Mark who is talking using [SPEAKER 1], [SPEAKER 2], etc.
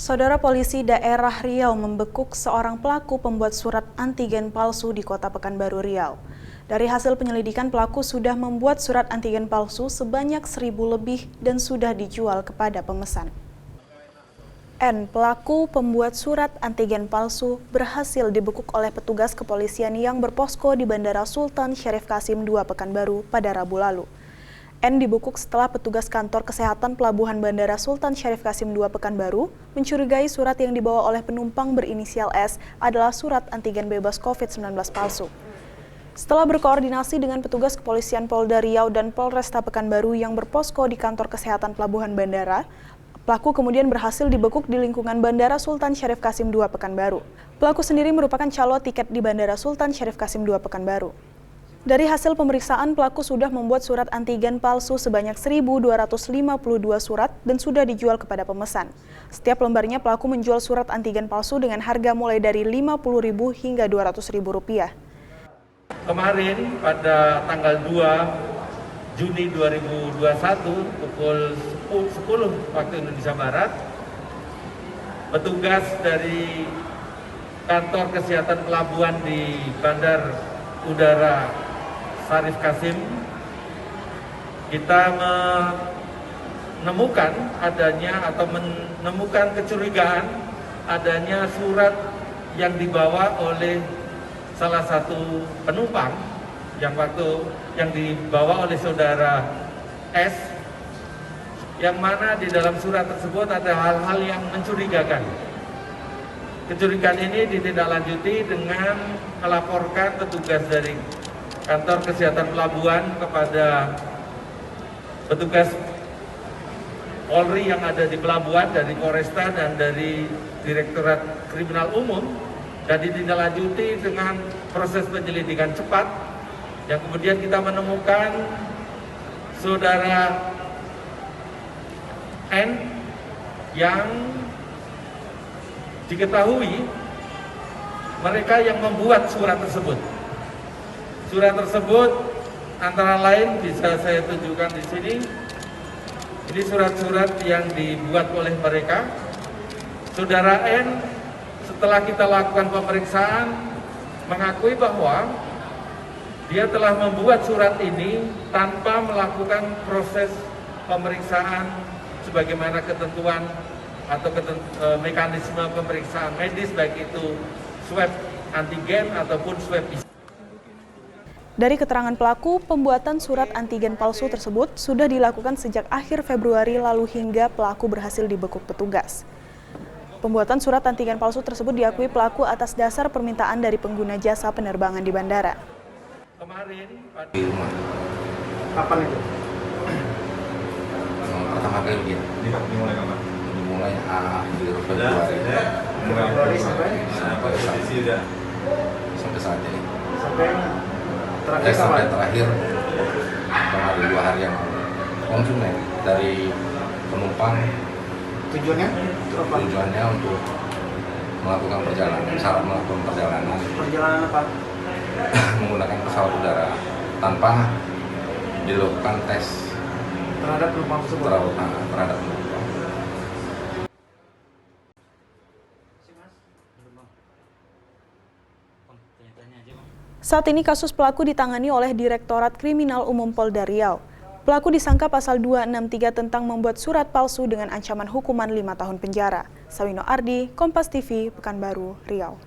[SPEAKER 1] Saudara Polisi Daerah Riau membekuk seorang pelaku pembuat surat antigen palsu di Kota Pekanbaru, Riau. Dari hasil penyelidikan, pelaku sudah membuat surat antigen palsu sebanyak 1.000 lebih dan sudah dijual kepada pemesan. N, pelaku pembuat surat antigen palsu, berhasil dibekuk oleh petugas kepolisian yang berposko di Bandara Sultan Syarif Qasim II Pekanbaru pada Rabu lalu. N dibekuk setelah petugas kantor kesehatan Pelabuhan Bandara Sultan Syarif Qasim II Pekanbaru mencurigai surat yang dibawa oleh penumpang berinisial S adalah surat antigen bebas COVID-19 palsu. Setelah berkoordinasi dengan petugas kepolisian Polda Riau dan Polresta Pekanbaru yang berposko di kantor kesehatan Pelabuhan Bandara, pelaku kemudian berhasil dibekuk di lingkungan Bandara Sultan Syarif Qasim II Pekanbaru. Pelaku sendiri merupakan calo tiket di Bandara Sultan Syarif Qasim II Pekanbaru. Dari hasil pemeriksaan, pelaku sudah membuat surat antigen palsu sebanyak 1.252 surat dan sudah dijual kepada pemesan. Setiap lembarnya pelaku menjual surat antigen palsu dengan harga mulai dari Rp50.000 hingga Rp200.000.
[SPEAKER 2] Kemarin pada tanggal 2 Juni 2021 pukul 10 waktu Indonesia Barat, petugas dari kantor kesehatan pelabuhan di Bandar Udara Syarif Qasim, kita menemukan kecurigaan adanya surat yang dibawa oleh salah satu penumpang yang dibawa oleh saudara S, yang mana di dalam surat tersebut ada hal-hal yang mencurigakan. Kecurigaan ini ditindaklanjuti dengan melaporkan petugas dari kantor kesehatan pelabuhan kepada petugas Polri yang ada di pelabuhan, dari Polresta dan dari Direktorat Kriminal Umum, dan ditindaklanjuti dengan proses penyelidikan cepat yang kemudian kita menemukan saudara N yang diketahui mereka yang membuat surat tersebut. Surat tersebut antara lain bisa saya tunjukkan di sini. Ini surat-surat yang dibuat oleh mereka. Saudara N setelah kita lakukan pemeriksaan mengakui bahwa dia telah membuat surat ini tanpa melakukan proses pemeriksaan sebagaimana ketentuan atau mekanisme pemeriksaan medis, baik itu swab antigen ataupun swab PCR.
[SPEAKER 1] Dari keterangan pelaku, pembuatan surat antigen palsu tersebut sudah dilakukan sejak akhir Februari lalu hingga pelaku berhasil dibekuk petugas. Pembuatan surat antigen palsu tersebut diakui pelaku atas dasar permintaan dari pengguna jasa penerbangan di bandara.
[SPEAKER 2] Kemarin
[SPEAKER 3] di rumah.
[SPEAKER 4] Kapan itu?
[SPEAKER 3] Pertama kali dia.
[SPEAKER 4] Dimulai kapan?
[SPEAKER 3] Dimulai akhir Februari.
[SPEAKER 4] Februari sampai
[SPEAKER 3] saat ini.
[SPEAKER 4] Sampai
[SPEAKER 3] terakhir kemarin 2 hari yang lalu. Konsumen dari penumpang. Tujuannya untuk melakukan perjalanan, syarat melakukan perjalanan.
[SPEAKER 4] Perjalanan apa?
[SPEAKER 3] Menggunakan pesawat udara tanpa dilakukan tes
[SPEAKER 4] Terhadap penumpang tersebut?
[SPEAKER 3] Terhadap penumpang.
[SPEAKER 1] Saat ini kasus pelaku ditangani oleh Direktorat Kriminal Umum Polda Riau. Pelaku disangka pasal 263 tentang membuat surat palsu dengan ancaman hukuman 5 tahun penjara. Sawino Ardi, Kompas TV, Pekanbaru, Riau.